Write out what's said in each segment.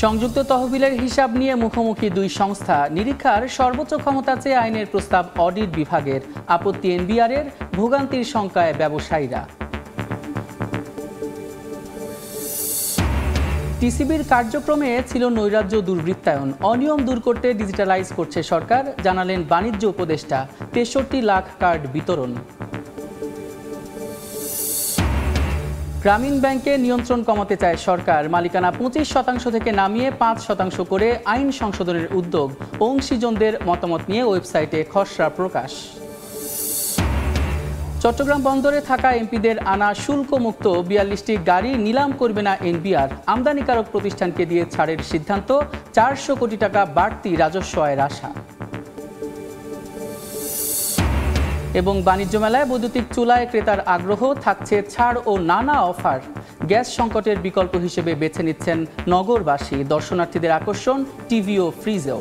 সংযুক্ত তহবিলের হিসাব নিয়ে মুখোমুখি দুই সংস্থা। নিরীক্ষার সর্বোচ্চ ক্ষমতা চেয়ে আইনের প্রস্তাব অডিট বিভাগের, আপত্তি এনবিআরের, ভোগান্তির শঙ্কায় ব্যবসায়ীরা। টিসিবির কার্যক্রমে ছিল নৈরাজ্য দুর্বৃত্তায়ন, অনিয়ম দূর করতে ডিজিটালাইজ করছে সরকার, জানালেন বাণিজ্য উপদেষ্টা। ৬৩ লাখ কার্ড বিতরণ। গ্রামীণ ব্যাংকে নিয়ন্ত্রণ কমাতে চায় সরকার, মালিকানা ২৫% থেকে নামিয়ে ৫% করে আইন সংশোধনের উদ্যোগ। অংশীজনদের মতামত নিয়ে ওয়েবসাইটে খসড়া প্রকাশ। চট্টগ্রাম বন্দরে থাকা এমপিদের আনা শুল্কমুক্ত ৪২টি গাড়ি নিলাম করবে না এনবিআর। আমদানিকারক প্রতিষ্ঠানকে দিয়ে ছাড়ের সিদ্ধান্ত, ৪০০ কোটি টাকা বাড়তি রাজস্ব আয়ের আশা। এবং বাণিজ্য মেলায় বৈদ্যুতিক চুলায় ক্রেতার আগ্রহ, থাকছে ছাড় ও নানা অফার। গ্যাস সংকটের বিকল্প হিসেবে বেছে নিচ্ছেন নগরবাসী। দর্শনার্থীদের আকর্ষণ টিভি ও ফ্রিজেও।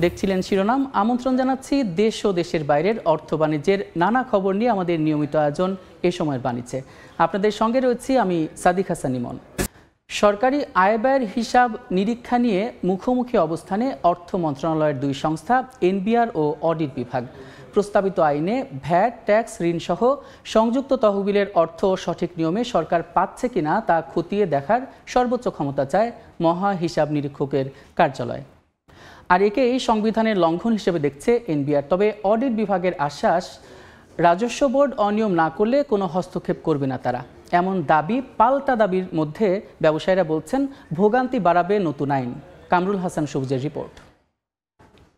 দেখছিলেন শিরোনাম। আমন্ত্রণ জানাচ্ছি দেশ ও দেশের বাইরের অর্থ বাণিজ্যের নানা খবর নিয়ে আমাদের নিয়মিত আয়োজন এ সময়ের বাণিজ্যে। আপনাদের সঙ্গে রয়েছি আমি সাদিক হাসান ইমন। সরকারি আয় ব্যয়ের হিসাব নিরীক্ষা নিয়ে মুখোমুখি অবস্থানে অর্থ মন্ত্রণালয়ের দুই সংস্থা, এনবিআর ও অডিট বিভাগ। প্রস্তাবিত আইনে ভ্যাট, ট্যাক্স, ঋণসহ সংযুক্ত তহবিলের অর্থ সঠিক নিয়মে সরকার পাচ্ছে কিনা তা খতিয়ে দেখার সর্বোচ্চ ক্ষমতা চায় মহা হিসাব নিরীক্ষকের কার্যালয়। আর একেই সংবিধানের লঙ্ঘন হিসেবে দেখছে এনবিআর। তবে অডিট বিভাগের আশ্বাস, রাজস্ব বোর্ড অনিয়ম না করলে কোনো হস্তক্ষেপ করবে না তারা। এমন দাবি পাল্টা দাবির মধ্যে ব্যবসায়ীরা বলছেন ভোগান্তি বাড়াবে নতুন আইন। কামরুল হাসান সবুজের রিপোর্ট।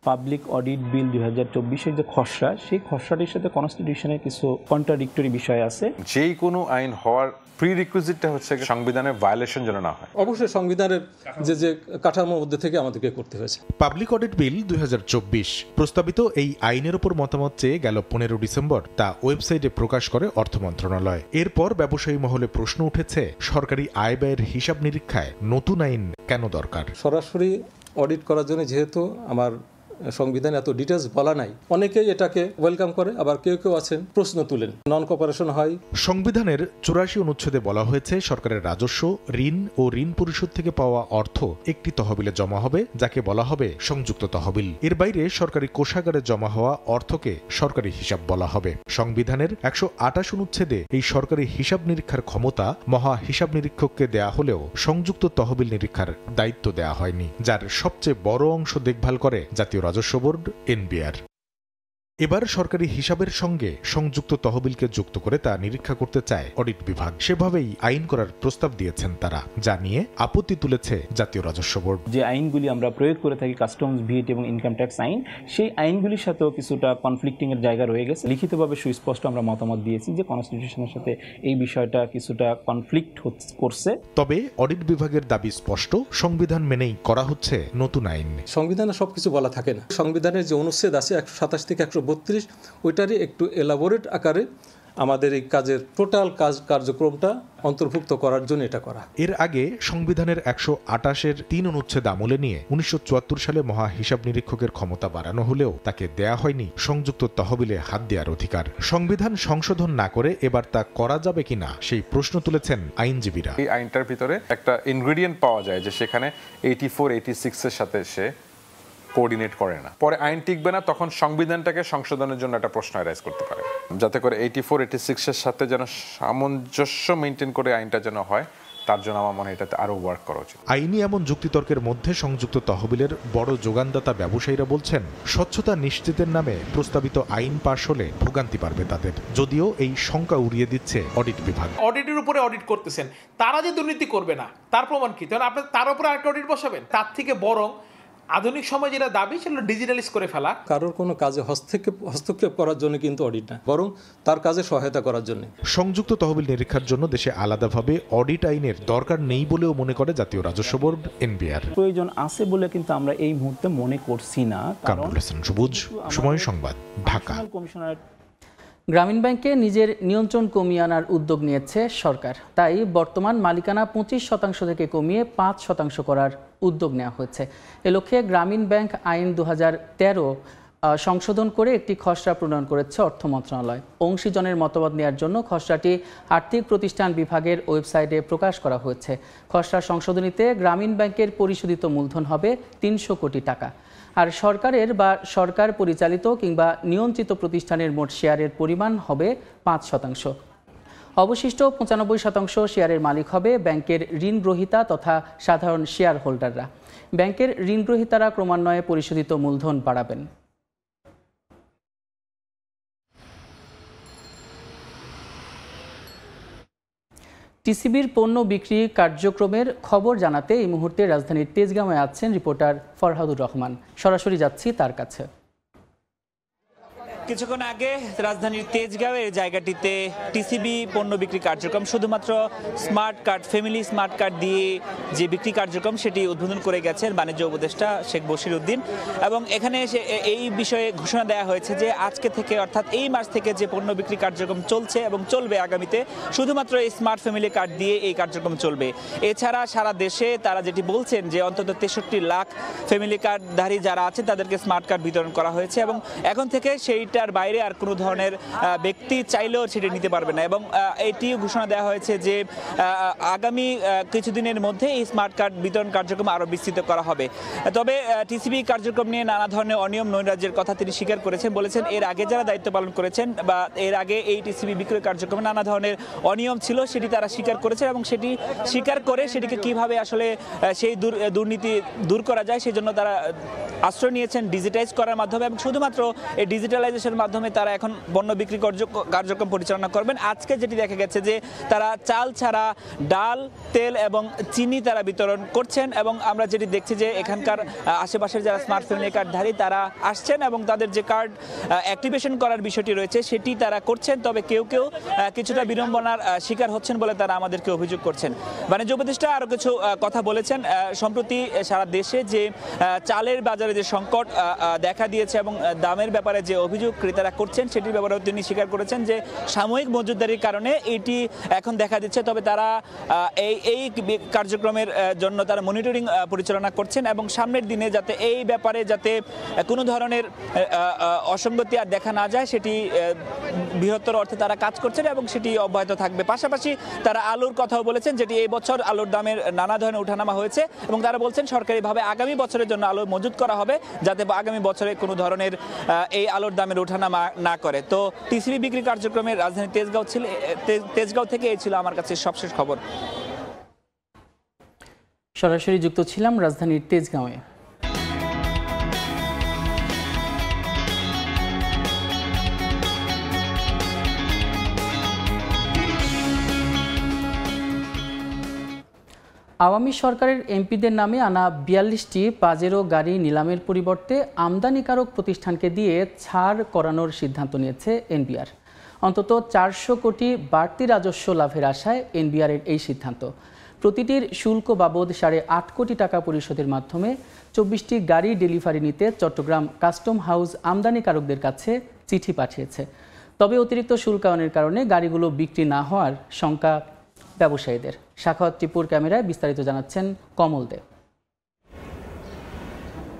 পাবলিক অডিট বিল ২০২৪-এর যে খসড়া, সেই খসড়াটির সাথে কনস্টিটিউশনের কিছু কন্ট্রাডিক্টরি বিষয় আছে। যেই কোনো আইন হওয়ার প্রিরিকুইজিটটা হচ্ছে সংবিধানের ভায়োলেশন যেন না হয়। অবশ্যই সংবিধানের যে কাঠামোর মধ্যে থেকে আমাদেরকে করতে হয়েছে। পাবলিক অডিট বিল ২০২৪ প্রস্তাবিত এই আইনের উপর মতামত চেয়ে গেল ১৫ ডিসেম্বর তা ওয়েবসাইটে প্রকাশ করে অর্থ মন্ত্রণালয়। এরপর ব্যবসায়ী মহলে প্রশ্ন উঠেছে, সরকারি আয় ব্যয়ের হিসাব নিরীক্ষায় নতুন আইন কেন দরকার? সরাসরি অডিট করার জন্য যেহেতু আমার সংবিধানে এত ডিটেলস বলা নাই, অনেকেই এটাকে ওয়েলকাম করে, আবার কেউ কেউ আছেন প্রশ্ন তুলেন। নন কোঅপারেশন হয়। সংবিধানের ৮৪ অনুচ্ছেদে বলা হয়েছে, সরকারের রাজস্ব, ঋণ ও ঋণ পরিশোধ থেকে পাওয়া অর্থ একটি তহবিলে জমা হবে, যাকে বলা হবে সংযুক্ত তহবিল। এর বাইরে সরকারি কোষাগারে জমা হওয়া অর্থকে সরকারি হিসাব বলা হবে। সংবিধানের ১২৮ অনুচ্ছেদে এই সরকারি হিসাব নিরীক্ষার ক্ষমতা মহা হিসাব নিরীক্ষককে দেয়া হলেও সংযুক্ত তহবিল নিরীক্ষার দায়িত্ব দেয়া হয়নি, যার সবচেয়ে বড় অংশ দেখভাল করে জাতীয় রাজস্ব বোর্ড, এনবিআর। এবার সরকারি হিসাবের সঙ্গে সংযুক্ত তহবিলকে যুক্ত করে তা নিরীক্ষা করতে চায় অডিট বিভাগ। সেভাবেই আইন করার প্রস্তাব দিয়েছেন তারা, যা নিয়ে আপত্তি তুলেছে জাতীয় রাজস্ব বোর্ড। যে আইনগুলি আমরা প্রয়োগ করে থাকি, কাস্টমস, ভিএটি এবং ইনকাম ট্যাক্স আইন, সেই আইনগুলির সাথেও কিছুটা কনফ্লিক্টিং এর জায়গা রয়ে গেছে। লিখিতভাবে সুস্পষ্ট আমরা মতামত দিয়েছি যে কনস্টিটিউশনের সাথে এই বিষয়টা কিছুটা কনফ্লিক্ট করছে। তবে অডিট বিভাগের দাবি স্পষ্ট, সংবিধান মেনেই করা হচ্ছে নতুন আইন। সংবিধানে সবকিছু বলা থাকে না। সংবিধানের যে অনুচ্ছেদ আছে ১২৭ থেকে ১৩২, ওইটারই একটু এলাবোরেট আকারে আমাদের এই কাজের টোটাল কার্যক্রমটা অন্তর্ভুক্ত করার জন্য এটা করা। এর আগে সংবিধানের ১২৮-এর ৩ অনুচ্ছেদ আমলে নিয়ে ১৯৭৪ সালে মহা হিসাব নিরীক্ষকের ক্ষমতা বাড়ানো হলেও তাকে দেয়া হয়নি সংযুক্ত তহবিলে হাত দেওয়ার অধিকার। সংবিধান সংশোধন না করে এবার তা করা যাবে কিনা সেই প্রশ্ন তুলেছেন আইনজীবীরা। এই আইনটার ভিতরে একটা ইনগ্রেডিয়েন্ট পাওয়া যায় যে সেখানে 84, 86 এর সাথে সে কোঅর্ডিনেট করে না। পরে আইন টিকবে না, তখন সংবিধানটাকে সংশোধনের জন্য একটা প্রশ্ন রাইজ করতে পারে, যাতে করে 84, 86 এর সাথে যেন সামঞ্জস্য মেনটেন করে আইনটা যেন হয়। তার জন্য আমার মনে হয় এটাতে আরো ওয়ার্ক করা উচিত। আইনি এমন যুক্তিতর্কের মধ্যে সংযুক্ত তহবিলের বড় যোগানদাতা ব্যবসায়ীরা বলছেন, স্বচ্ছতা নিশ্চিতের নামে প্রস্তাবিত আইন পাশ হলে ভোগান্তি পারবে তাদের। যদিও এই শঙ্কা উড়িয়ে দিচ্ছে অডিট বিভাগ। অডিটের উপরে অডিট করতেছেন, তারা যে দুর্নীতি করবে না তার প্রমাণ কি? তাহলে আপনি তার উপরে আরেকটা অডিট বসাবেন? তার থেকে বরং আধুনিক সময় যেটা দাবি সেটা ডিজিটালাইজ করে ফেলা। কারোর কোনো কাজে হস্তক্ষেপ করার জন্য কিন্তু অডিট না, বরং তার কাজে সহায়তা করার জন্য। সংযুক্ত তহবিল নিরীক্ষার জন্য দেশে আলাদাভাবে অডিট আইনের দরকার নেই বলেও মনে করে জাতীয় রাজস্ব বোর্ড, এনবিআর। প্রয়োজন আছে বলে কিন্তু আমরা এই মুহূর্তে মনে করছি না। কামরুল হাসান সবুজ, সময় সংবাদ, ঢাকা। গ্রামীণ ব্যাংকে নিজের নিয়ন্ত্রণ কমিয়ে আনার উদ্যোগ নিয়েছে সরকার। তাই বর্তমান মালিকানা ২৫% থেকে কমিয়ে ৫% করার উদ্যোগ নেওয়া হয়েছে। এ লক্ষ্যে গ্রামীণ ব্যাংক আইন ২০১৩ সংশোধন করে একটি খসড়া প্রণয়ন করেছে অর্থ মন্ত্রণালয়। অংশীজনের মতামত নেওয়ার জন্য খসড়াটি আর্থিক প্রতিষ্ঠান বিভাগের ওয়েবসাইটে প্রকাশ করা হয়েছে। খসড়া সংশোধনীতে গ্রামীণ ব্যাংকের পরিশোধিত মূলধন হবে ৩০০ কোটি টাকা, আর সরকারের বা সরকার পরিচালিত কিংবা নিয়ন্ত্রিত প্রতিষ্ঠানের মোট শেয়ারের পরিমাণ হবে ৫%। অবশিষ্ট ৯৫% শেয়ারের মালিক হবে ব্যাংকের ঋণগ্রহীতা তথা সাধারণ শেয়ার হোল্ডাররা। ব্যাংকের ঋণগ্রহীতারা ক্রমান্বয়ে পরিশোধিত মূলধন বাড়াবেন। টিসিবির পণ্য বিক্রি কার্যক্রমের খবর জানাতে এই মুহূর্তে রাজধানীর তেজগাঁওয়ে আছেন রিপোর্টার ফরহাদুর রহমান। সরাসরি যাচ্ছি তার কাছে। কিছুক্ষণ আগে রাজধানীর তেজগাঁওয়ের জায়গাটিতে টিসিবি পণ্য বিক্রি কার্যক্রম, শুধুমাত্র smart card, family smart card দিয়ে যে বিক্রি কার্যক্রম সেটি উদ্বোধন করে গেছেন বাণিজ্য উপদেষ্টা শেখ বশির উদ্দিন। এবং এখানে এই বিষয়ে ঘোষণা দেওয়া হয়েছে যে আজকে থেকে অর্থাৎ এই মাস থেকে যে পণ্য বিক্রি কার্যক্রম চলছে এবং চলবে আগামীতে, শুধুমাত্র এই স্মার্ট ফ্যামিলি কার্ড দিয়ে এই কার্যক্রম চলবে। এছাড়া সারা দেশে তারা যেটি বলছেন যে অন্তত ৬৩ লাখ ফ্যামিলি কার্ডধারী যারা আছে তাদেরকে স্মার্ট কার্ড বিতরণ করা হয়েছে এবং এখন থেকে সেইটার বাইরে আর কোনো ধরনের ব্যক্তি চাইলেও সেটি নিতে পারবে না। এবং এটিও ঘোষণা দেওয়া হয়েছে যে আগামী কিছুদিনের মধ্যে এই স্মার্ট কার্ড বিতরণ কার্যক্রম আরও বিস্তৃত করা হবে। তবে টিসিবি কার্যক্রম নিয়ে নানা ধরনের অনিয়ম নৈরাজ্যের কথা তিনি স্বীকার করেছেন, বলেছেন এর আগে যারা দায়িত্ব পালন করেছেন বা এর আগে এই টিসিবি বিক্রয় কার্যক্রমে নানা ধরনের অনিয়ম ছিল সেটি তারা স্বীকার করেছেন এবং সেটি স্বীকার করে সেটিকে কিভাবে আসলে সেই দুর্নীতি দূর করা যায় সেই জন্য তারা আশ্রয় নিয়েছেন ডিজিটাইজ করার মাধ্যমে। এবং শুধুমাত্র এই ডিজিটালাইজেশনের মাধ্যমে তারা এখন পণ্য বিক্রি কার্যক্রম পরিচালনা করবেন। আজকে যেটি দেখা গেছে যে তারা চাল ছাড়া ডাল, তেল এবং চিনি তারা বিতরণ করছেন এবং আমরা যেটি দেখছি যে এখানকার আশেপাশের যারা স্মার্ট ফ্যামিলি কার্ডধারী তারা আসছেন এবং তাদের যে কার্ড অ্যাক্টিভেশন করার বিষয়টি রয়েছে সেটি তারা করছেন। তবে কেউ কেউ কিছুটা বিড়ম্বনার শিকার হচ্ছেন বলে তারা আমাদেরকে অভিযোগ করছেন। বাণিজ্য উপদেষ্টা আরও কিছু কথা বলেছেন। সম্প্রতি সারা দেশে যে চালের বাজারে যে সংকট দেখা দিয়েছে এবং দামের ব্যাপারে যে অভিযোগ ক্রেতারা করছেন সেটির ব্যাপারেও তিনি স্বীকার করেছেন যে সাময়িক মজুতদারির কারণে এটি এখন দেখা দিচ্ছে। তবে তারা এই কার্যক্রমের জন্য তারা মনিটরিং পরিচালনা করছেন এবং সামনের দিনে যাতে এই ব্যাপারে যাতে কোনো ধরনের অসঙ্গতি আর দেখা না যায় সেটি বৃহত্তর অর্থে তারা কাজ করছেন এবং সেটি অব্যাহত থাকবে। পাশাপাশি তারা আলুর কথাও বলেছেন, যেটি এই বছর আলুর দামের নানা ধরনের ওঠানামা হয়েছে এবং তারা বলছেন সরকারিভাবে আগামী বছরের জন্য আলু মজুত করা হবে যাতে আগামী বছরে কোনো ধরনের এই আলুর দামের ওঠানামা না করে। তো টিসিবি বিক্রি কার্যক্রমের রাজধানী তেজগাঁও থেকে এই ছিল আমার কাছে সবশেষ খবর। সরাসরি যুক্ত ছিলাম রাজধানীর তেজগাঁওয়ে। আওয়ামী সরকারের এমপিদের নামে আনা ৪২টি পাজেরো গাড়ি নিলামের পরিবর্তে আমদানিকারক প্রতিষ্ঠানকে দিয়ে ছাড় করানোর সিদ্ধান্ত নিয়েছে এনবিআর। অন্তত ৪০০ কোটি বাড়তি রাজস্ব লাভের আশায় এনবিআরের এই সিদ্ধান্ত। প্রতিটির শুল্ক বাবদ ৮.৫ কোটি টাকা পরিশোধের মাধ্যমে ২৪টি গাড়ি ডেলিভারি নিতে চট্টগ্রাম কাস্টম হাউস আমদানিকারকদের কাছে চিঠি পাঠিয়েছে। তবে অতিরিক্ত শুল্কায়নের কারণে গাড়িগুলো বিক্রি না হওয়ার শঙ্কা ব্যবসায়ীদের। সাখাওয়াত টিপুর ক্যামেরায় বিস্তারিত জানাচ্ছেন কমল দে।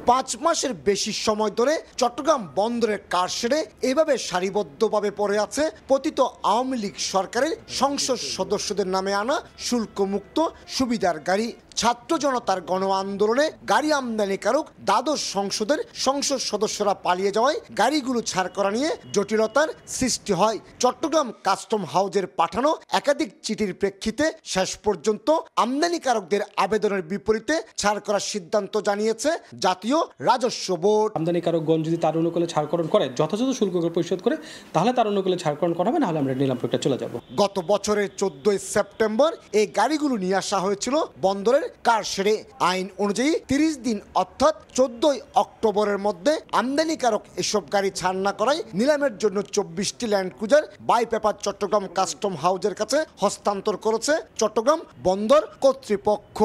৫ মাসের বেশি সময় ধরে চট্টগ্রাম বন্দরের কারশেডে এভাবে সারিবদ্ধভাবে পড়ে আছে পতিত আওয়ামী লীগ সরকারের সংসদ সদস্যদের নামে আনা শুল্কমুক্ত সুবিধার গাড়ি। ছাত্র জনতার গণ আন্দোলনে গাড়ি আমদানিকারক দ্বাদশ সংসদের সংসদ সদস্যরা পালিয়ে যাওয়ায় গাড়িগুলো ছাড় করা নিয়ে জটিলতার সৃষ্টি হয়। চট্টগ্রাম কাস্টম হাউজের পাঠানো একাধিক চিঠির প্রেক্ষিতে শেষ পর্যন্ত আমদানিকারকদের আবেদনের বিপরীতে ছাড় করার সিদ্ধান্ত জানিয়েছে জাতীয় রাজস্ব বোর্ড। আমদানিকারকগণ যদি তার অনুকূলে ছাড়করণ করে, যথাযথ শুল্ক পরিশোধ করে, তাহলে তার অনুকূলে ছাড়করণ করা হবে, নাহলে আমরা নিলাম প্রক্রিয়া চলে যাব। গত বছরের 14 সেপ্টেম্বর এই গাড়িগুলো নিয়ে আসা হয়েছিল বন্দরের কারশেডে। আইন অনুযায়ী 30 দিন অর্থাৎ 14 অক্টোবরের মধ্যে আমদানিকারক এসব গাড়ি ছাড় না করায় নিলামের জন্য 24টি land cruiser by paper Chittagong custom হাউজের কাছে হস্তান্তর করেছে চট্টগ্রাম বন্দর কর্তৃপক্ষ।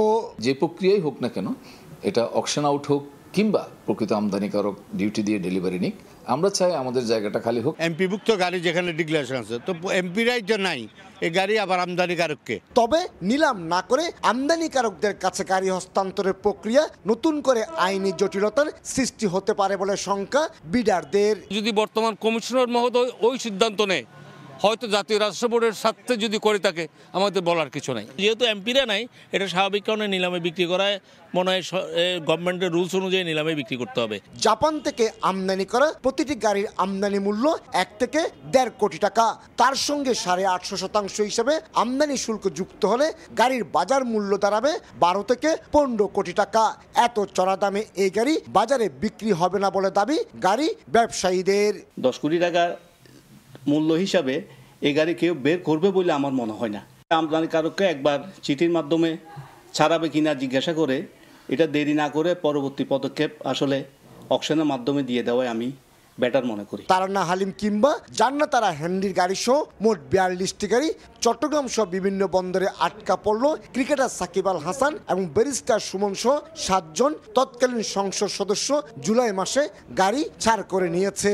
যে প্রক্রিয়াই হোক না কেন, এটা অকশন আউট হোক কিংবা প্রকৃত আমদানিকারক ডিউটি দিয়ে ডেলিভারি নিক। আমরা চাই আমাদের জায়গাটা খালি হোক। এমপিভুক্ত গাড়ি যেখানে ডিক্লারেশন আছে, তো এমপিরাই তো নাই, এই গাড়ি আবার আমদানিকারককে। তবে নিলাম না করে আমদানিকারকদের কাছে গাড়ি হস্তান্তরের প্রক্রিয়া নতুন করে আইনি জটিলতার সৃষ্টি হতে পারে বলে শঙ্কা বিডারদের। যদি বর্তমান কমিশনার মহোদয় ওই সিদ্ধান্ত নেয়, হয়তো জাতীয় রাজস্ব বোর্ডের স্বার্থে যদি করে থাকে, আমাদের বলার কিছু নাই। যেহেতু এমপিরা নাই, এটা স্বাভাবিক কারণে নিলামে বিক্রি করায় মনে হয় গভর্নমেন্টের রুলস অনুযায়ী নিলামে বিক্রি করতে হবে। জাপান থেকে আমদানি করা প্রতিটি গাড়ির আমদানি মূল্য 1 থেকে 1.5 কোটি টাকা। তার সঙ্গে 8.5% হিসেবে আমদানি শুল্ক যুক্ত হলে গাড়ির বাজার মূল্য দাঁড়াবে 12 থেকে 15 কোটি টাকা। এত চড়া দামে এই গাড়ি বাজারে বিক্রি হবে না বলে দাবি গাড়ি ব্যবসায়ীদের। 10 কোটি টাকা মূল্য হিসাবে এই গাড়ি কেউ বের করবে বলে আমার মনে হয় না। আমদানিকারককে একবার চিঠির মাধ্যমে ছাড়াবে কিনা জিজ্ঞাসা করে, এটা দেরি না করে পরবর্তী পদক্ষেপ আসলে অকশনের মাধ্যমে দিয়ে দেওয়াই আমি বেটার মনে করি। তারান্না হালিম কিংবা জান্নাতারা হ্যান্ডির গাড়ি সহ মোট 42টি গাড়ি চট্টগ্রাম সহ বিভিন্ন বন্দরে আটকা পড়ল। ক্রিকেটার সাকিব আল হাসান এবং ব্যারিস্টার সুমন সহ 7 জন তৎকালীন সংসদ সদস্য জুলাই মাসে গাড়ি ছাড় করে নিয়েছে।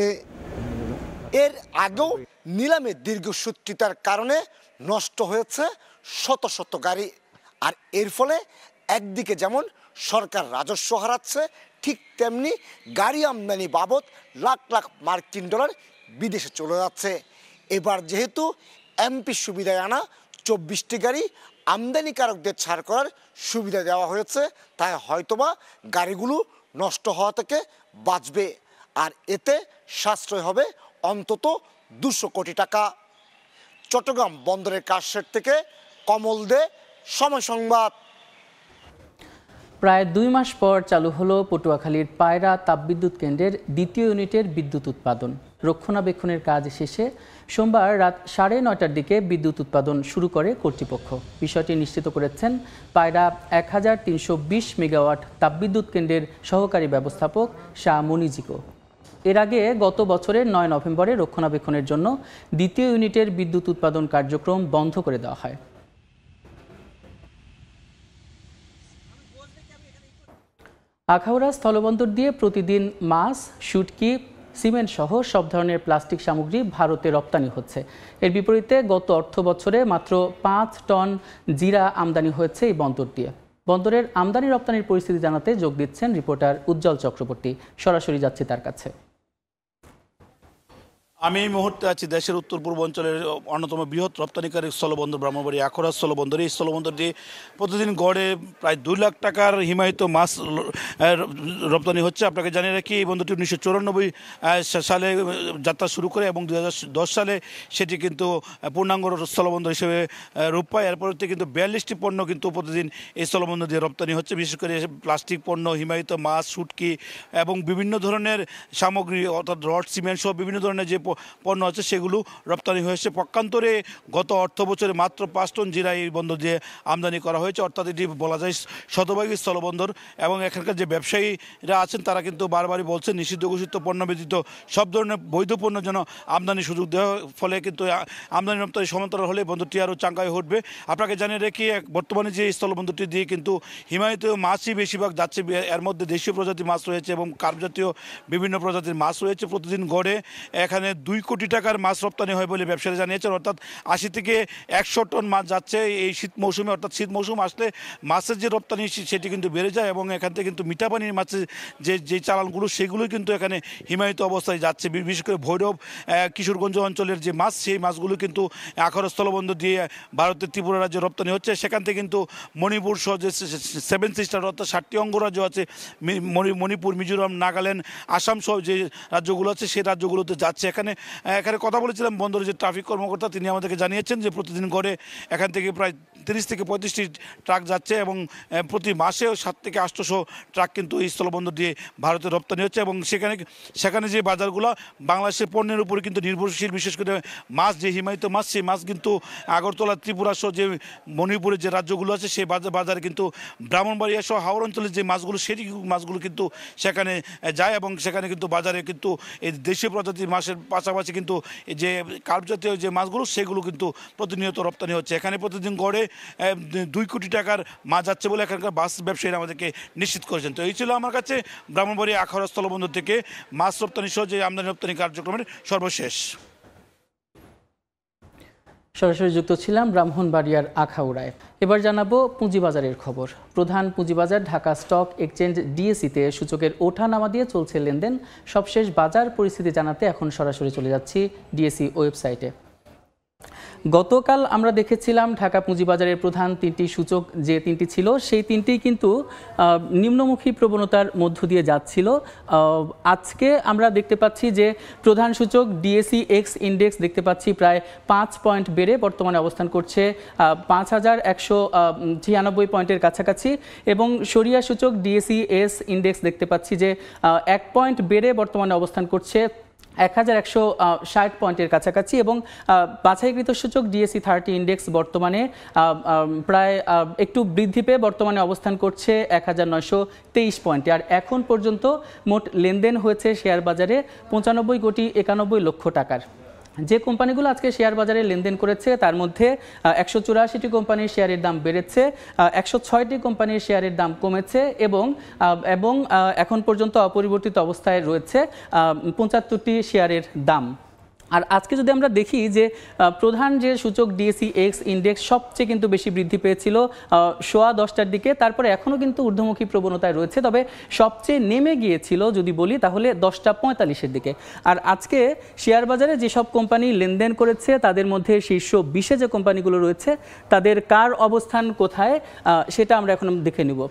এর আগেও নিলামে দীর্ঘসূত্রিতার কারণে নষ্ট হয়েছে শত শত গাড়ি। আর এর ফলে একদিকে যেমন সরকার রাজস্ব হারাচ্ছে, ঠিক তেমনি গাড়ি আমদানি বাবদ লাখ লাখ মার্কিন ডলার বিদেশে চলে যাচ্ছে। এবার যেহেতু এমপি সুবিধায় আনা 24টি গাড়ি আমদানিকারকদের ছাড় করার সুবিধা দেওয়া হয়েছে, তাই হয়তোবা গাড়িগুলো নষ্ট হওয়া থেকে বাঁচবে। আর এতে সাশ্রয় হবে অন্তত 200 কোটি টাকা। চট্টগ্রাম বন্দরের কারশেড থেকে কমল দে, সময় সংবাদ। প্রায় 2 মাস পর চালু হলো পটুয়াখালীর পায়রা তাপবিদ্যুৎ কেন্দ্রের 2য় ইউনিটের বিদ্যুৎ উৎপাদন। রক্ষণাবেক্ষণের কাজ শেষে সোমবার রাত 9:30টার দিকে বিদ্যুৎ উৎপাদন শুরু করে কর্তৃপক্ষ। বিষয়টি নিশ্চিত করেছেন পায়রা 1320 মেগাওয়াট তাপবিদ্যুৎ কেন্দ্রের সহকারী ব্যবস্থাপক শাহ মনিজিকো। এর আগে গত বছরের 9 নভেম্বরে রক্ষণাবেক্ষণের জন্য 2য় ইউনিটের বিদ্যুৎ উৎপাদন কার্যক্রম বন্ধ করে দেওয়া হয়। আখাউড়া স্থলবন্দর দিয়ে প্রতিদিন মাছ, শুটকি, সিমেন্ট সহ সব ধরনের প্লাস্টিক সামগ্রী ভারতে রপ্তানি হচ্ছে। এর বিপরীতে গত অর্থ বছরে মাত্র 5 টন জিরা আমদানি হয়েছে এই বন্দর দিয়ে। বন্দরের আমদানি রপ্তানির পরিস্থিতি জানাতে যোগ দিচ্ছেন রিপোর্টার উজ্জ্বল চক্রবর্তী। সরাসরি যাচ্ছি তার কাছে। আমি এই মুহূর্তে আছি দেশের উত্তর পূর্ব অঞ্চলের অন্যতম বৃহৎ রপ্তানিকারী স্থলবন্দর ব্রাহ্মণবাড়ি আখাউড়া স্থলবন্দর। এই স্থলবন্দর দিয়ে প্রতিদিন গড়ে প্রায় 2 লাখ টাকার হিমায়িত মাছ রপ্তানি হচ্ছে। আপনাকে জানিয়ে রাখি, এই বন্দরটি 1994 সালে যাত্রা শুরু করে এবং 2010 সালে সেটি কিন্তু পূর্ণাঙ্গ স্থলবন্দর হিসেবে রূপ পায়। এরপরে কিন্তু 42টি পণ্য কিন্তু প্রতিদিন এই স্থলবন্দর দিয়ে রপ্তানি হচ্ছে। বিশেষ করে প্লাস্টিক পণ্য, হিমায়িত মাছ, শুটকি এবং বিভিন্ন ধরনের সামগ্রী অর্থাৎ রড, সিমেন্ট সহ বিভিন্ন ধরনের যে পণ্য আছে সেগুলো রপ্তানি হয়েছে। পক্ষান্তরে গত অর্থ বছরে মাত্র 5 টন জিরা এই বন্দর দিয়ে আমদানি করা হয়েছে। অর্থাৎ এটি বলা যায় শতভাগী স্থলবন্দর। এবং এখানকার যে ব্যবসায়ীরা আছেন তারা কিন্তু বারবারই বলছেন নিষিদ্ধ ঘোষিত পণ্য ব্যতীত সব ধরনের বৈধ পণ্য যেন আমদানির সুযোগ দেওয়ার ফলে কিন্তু আমদানি রপ্তানি সমান্তরাল হলে বন্দরটি আরও চাঙ্গায় উঠবে। আপনাকে জানিয়ে রেখে বর্তমানে যে স্থলবন্দরটি দিয়ে কিন্তু হিমায়িত মাছই বেশিরভাগ যাচ্ছে। এর মধ্যে দেশীয় প্রজাতির মাছ রয়েছে এবং কার্প জাতীয় বিভিন্ন প্রজাতির মাছ রয়েছে। প্রতিদিন গড়ে এখানে 2 কোটি টাকার মাছ রপ্তানি হয় বলে ব্যবসায়ীরা জানিয়েছেন। অর্থাৎ 80 থেকে 100 টন মাছ যাচ্ছে এই শীত মৌসুমে। অর্থাৎ শীত মৌসুম আসলে মাছের যে রপ্তানি সেটি কিন্তু বেড়ে যায় এবং এখান থেকে কিন্তু মিঠা পানির মাছের যে চালানগুলো সেগুলোই কিন্তু এখানে হিমায়িত অবস্থায় যাচ্ছে। বিশেষ করে ভৈরব, কিশোরগঞ্জ অঞ্চলের যে মাছ সেই মাছগুলো কিন্তু আখাউড়া স্থলবন্দর দিয়ে ভারতের ত্রিপুরা রাজ্যে রপ্তানি হচ্ছে। সেখান থেকে কিন্তু মণিপুর সহ যে 7 সিস্টার অর্থাৎ 7টি অঙ্গরাজ্য আছে, মণিপুর, মিজোরাম, নাগাল্যান্ড, আসাম সহ যে রাজ্যগুলো আছে সেই রাজ্যগুলোতে যাচ্ছে। এখানে কথা বলেছিলাম বন্দরের যে ট্রাফিক কর্মকর্তা, তিনি আমাদেরকে জানিয়েছেন যে প্রতিদিন গড়ে এখান থেকে প্রায় 30 থেকে 35টি ট্রাক যাচ্ছে এবং প্রতি মাসেও 7 থেকে 800 ট্রাক কিন্তু এই স্থলবন্দর দিয়ে ভারতে রপ্তানি হচ্ছে। এবং সেখানে যে বাজারগুলো বাংলাদেশের পণ্যের উপরে কিন্তু নির্ভরশীল, বিশেষ করে মাছ, যে হিমায়িত মাছ সেই মাছ কিন্তু আগরতলা, ত্রিপুরা সহ যে মণিপুরের যে রাজ্যগুলো আছে সেই বাজারে কিন্তু ব্রাহ্মণবাড়িয়া সহ হাওড় অঞ্চলের যে মাছগুলো সেই মাছগুলো কিন্তু সেখানে যায় এবং সেখানে কিন্তু বাজারে কিন্তু এই দেশীয় প্রজাতির মাছের পাশাপাশি কিন্তু যে কার্প জাতীয় যে মাছগুলো সেগুলো কিন্তু প্রতিনিয়ত রপ্তানি হচ্ছে। এখানে প্রতিদিন গড়ে 2 কোটি টাকার মাছ যাচ্ছে বলে এখানকার মাছ ব্যবসায়ীরা আমাদেরকে নিশ্চিত করেছেন। তো এই ছিল আমার কাছে ব্রাহ্মণবাড়িয়া আখাউড়া স্থলবন্দর থেকে মাছ রপ্তানি সহ যে আমদানি রপ্তানি কার্যক্রমের সর্বশেষ। সরাসরি যুক্ত ছিলাম ব্রাহ্মণবাড়িয়ার আখাউড়ায়। এবার জানাবো পুঁজিবাজারের খবর। প্রধান পুঁজিবাজার ঢাকা স্টক এক্সচেঞ্জ ডিএসইতে সূচকের ওঠানামা দিয়ে চলছে লেনদেন। সবশেষ বাজার পরিস্থিতি জানাতে এখন সরাসরি চলে যাচ্ছি ডিএসই ওয়েবসাইটে। গতকাল আমরা দেখেছিলাম ঢাকা পুঁজিবাজারের প্রধান 3টি সূচক যে 3টি ছিল সেই 3টিই কিন্তু নিম্নমুখী প্রবণতার মধ্য দিয়ে যাচ্ছিল। আজকে আমরা দেখতে পাচ্ছি যে প্রধান সূচক ডিএসই এক্স ইন্ডেক্স দেখতে পাচ্ছি প্রায় 5 পয়েন্ট বেড়ে বর্তমানে অবস্থান করছে 5196 পয়েন্টের কাছাকাছি, এবং সরিয়া সূচক ডিএসই এস ইন্ডেক্স দেখতে পাচ্ছি যে 1 পয়েন্ট বেড়ে বর্তমানে অবস্থান করছে 1160 পয়েন্টের কাছাকাছি, এবং বাছাইকৃত সূচক ডিএসই 30 ইন্ডেক্স বর্তমানে প্রায় একটু বৃদ্ধি পেয়ে বর্তমানে অবস্থান করছে 1923 পয়েন্টে। আর এখন পর্যন্ত মোট লেনদেন হয়েছে শেয়ার বাজারে 95 কোটি 91 লক্ষ টাকার। যে কোম্পানিগুলো আজকে শেয়ার বাজারে লেনদেন করেছে তার মধ্যে 184টি কোম্পানির শেয়ারের দাম বেড়েছে, 106টি কোম্পানির শেয়ারের দাম কমেছে, এবং এখন পর্যন্ত অপরিবর্তিত অবস্থায় রয়েছে 75টি শেয়ারের দাম। আর আজকে যদি আমরা দেখি যে প্রধান যে সূচক ডিএসই এক্স ইন্ডেক্স সবচেয়ে কিন্তু বেশি বৃদ্ধি পেয়েছিল 10:15টার দিকে, তারপরে এখনও কিন্তু ঊর্ধ্বমুখী প্রবণতায় রয়েছে, তবে সবচেয়ে নেমে গিয়েছিল যদি বলি তাহলে 10:45-এর দিকে। আর আজকে শেয়ার বাজারে যেসব কোম্পানি লেনদেন করেছে তাদের মধ্যে শীর্ষ 20-এ যে কোম্পানিগুলো রয়েছে তাদের কার অবস্থান কোথায় সেটা আমরা এখন দেখে নিব।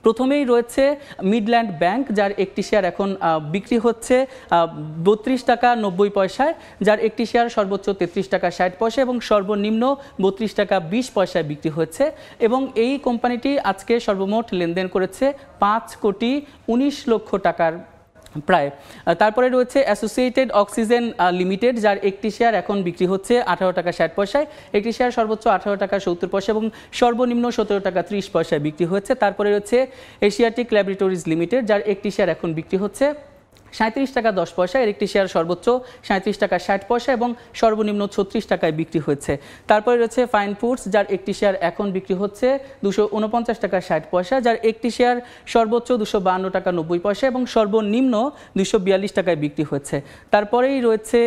প্রথমেই রয়েছে মিডল্যান্ড ব্যাংক, যার একটি শেয়ার এখন বিক্রি হচ্ছে 32 টাকা 90 পয়সায়, যার একটি শেয়ার সর্বোচ্চ 33 টাকা 60 পয়সা এবং সর্বনিম্ন 32 টাকা 20 পয়সায় বিক্রি হচ্ছে, এবং এই কোম্পানিটি আজকে সর্বমোট লেনদেন করেছে 5 কোটি 19 লক্ষ টাকার প্রায়। তারপরে রয়েছে অ্যাসোসিয়েটেড অক্সিজেন লিমিটেড, যার একটি শেয়ার এখন বিক্রি হচ্ছে 18 টাকা 60 পয়সায়, একটি শেয়ার সর্বোচ্চ 18 টাকা 70 পয়সা এবং সর্বনিম্ন 17 টাকা 30 পয়সায় বিক্রি হচ্ছে। তারপরে রয়েছে এশিয়াটিক ল্যাবরেটরিজ লিমিটেড, যার একটি শেয়ার এখন বিক্রি হচ্ছে 37 টাকা 10 পয়সা, এর একটি শেয়ার সর্বোচ্চ 37 টাকা 60 পয়সা এবং সর্বনিম্ন 36 টাকায় বিক্রি হয়েছে। তারপরে রয়েছে ফাইন ফুডস, যার একটি শেয়ার এখন বিক্রি হচ্ছে 249 টাকা 60 পয়সা, যার একটি শেয়ার সর্বোচ্চ 252 টাকা 90 পয়সা এবং সর্বনিম্ন 242 টাকায় বিক্রি হচ্ছে। তারপরেই রয়েছে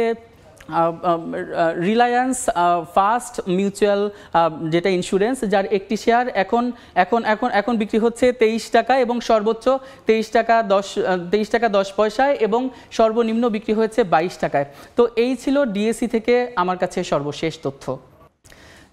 রিলায়েন্স ফার্স্ট মিউচুয়াল, যেটা ইন্স্যুরেন্স, যার একটি শেয়ার এখন বিক্রি হচ্ছে 23 টাকা এবং সর্বোচ্চ 23 টাকা 10 পয়সায় এবং সর্বনিম্ন বিক্রি হয়েছে 22 টাকায়। তো এই ছিল ডিএসই থেকে আমার কাছে সর্বশেষ তথ্য।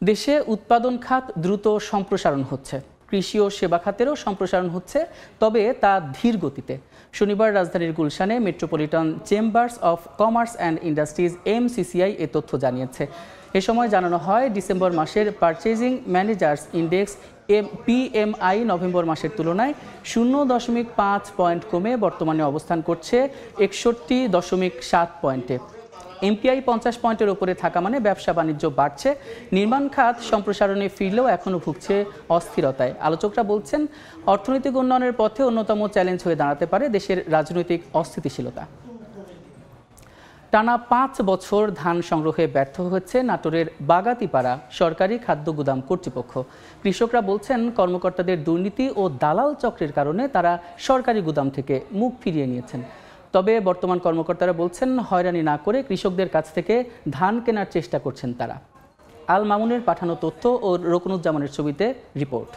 দেশে উৎপাদন খাত দ্রুত সম্প্রসারণ হচ্ছে, কৃষি ও সেবা খাতেরও সম্প্রসারণ হচ্ছে, তবে তা ধীর গতিতে। শনিবার রাজধানীর গুলশানে metropolitan chambers of commerce and industries MCCI এ তথ্য জানিয়েছে। এ সময় জানানো হয় ডিসেম্বর মাসের purchasing managers index PMI November মাসের তুলনায় 0.5 পয়েন্ট কমে বর্তমানে অবস্থান করছে 61.7 পয়েন্টে। MPI 50 পয়েন্টের উপরে থাকা মানে ব্যবসা বাণিজ্য বাড়ছে। নির্মাণ খাত সম্প্রসারণে ফিরলেও এখনও ভুগছে অস্থিরতায়। আলোচকরা বলছেন অর্থনৈতিক উন্নয়নের পথে অন্যতম চ্যালেঞ্জ হয়ে দাঁড়াতে পারে দেশের রাজনৈতিক অস্থিতিশীলতা। টানা 5 বছর ধান সংগ্রহে ব্যর্থ হচ্ছে নাটোরের বাগাতিপাড়া সরকারি খাদ্য গুদাম কর্তৃপক্ষ। কৃষকরা বলছেন কর্মকর্তাদের দুর্নীতি ও দালাল চক্রের কারণে তারা সরকারি গুদাম থেকে মুখ ফিরিয়ে নিয়েছেন। তবে বর্তমান কর্মকর্তারা বলছেন হয়রানি না করে কৃষকদের কাছ থেকে ধান কেনার চেষ্টা করছেন তারা। আল মামুনের পাঠানো তথ্য ও রকনুজ্জামানের ছবিতে রিপোর্ট।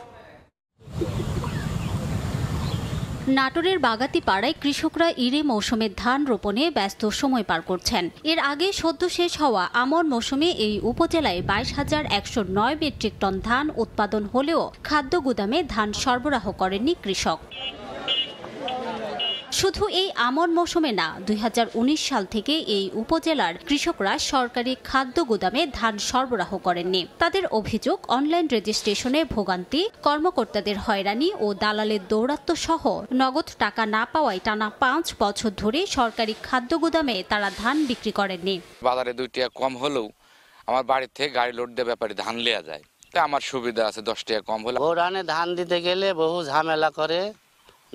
নাটোরের বাগাতিপাড়ায় কৃষকরা ইরি মৌসুমে ধান রোপণে ব্যস্ত সময় পার করছেন। এর আগে সদ্য শেষ হওয়া আমন মৌসুমে এই উপজেলায় 22,109 মেট্রিক টন ধান উৎপাদন হলেও খাদ্য গুদামে ধান সরবরাহ করেননি কৃষক। শুধু এই আমন মৌসুমে না, 2019 সাল থেকে এই উপজেলার কৃষকরা সরকারি খাদ্য গুদামে ধান সরবরাহ করেননি। তাদের অভিযোগ অনলাইন রেজিস্ট্রেশনে ভোগান্তি, কর্মকর্তাদের হয়রানি ও দালালের দৌরাত্ম্য সহ নগদ টাকা না পাওয়ায় টানা 5 বছর ধরে সরকারি খাদ্য গুদামে তারা ধান বিক্রি করেননি। বাজারে 2 টাকা কম হলেও আমার বাড়ির থেকে গাড়ি লোড দিয়ে ব্যাপারে ধান নেওয়া যায়, তাই আমার সুবিধা আছে। 10 টাকা কম হলে বোরানে ধান দিতে গেলে বহু ঝামেলা করে,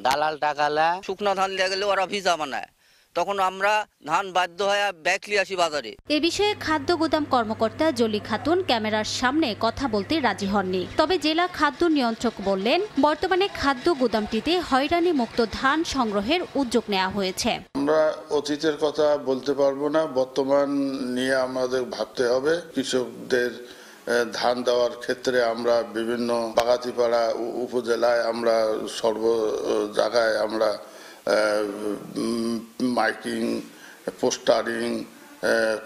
দালাল টাকালা। শুকনো ধান দিয়ে গেলে ওরা ভিজা বানায়, তখন আমরা ধান বাধ্য হয়ে ব্যাকলি আসি বাজারে। এ বিষয়ে খাদ্য গুদাম কর্মকর্তা জলি খাতুন ক্যামেরার সামনে কথা বলতে রাজি হননি। তবে জেলা খাদ্য নিয়ন্ত্রক বললেন, বর্তমানে খাদ্য গুদামটিতে হয়রানি মুক্ত ধান সংগ্রহের উদ্যোগ নেওয়া হয়েছে। আমরা অতীতের কথা বলতে পারবো না, বর্তমান নিয়ে আমাদের ভাবতে হবে। কৃষকদের ধান দেওয়ার ক্ষেত্রে আমরা বিভিন্ন বাগাতিপাড়া উপজেলায় আমরা সর্ব জায়গায় আমরা মাইকিং পোস্টারিং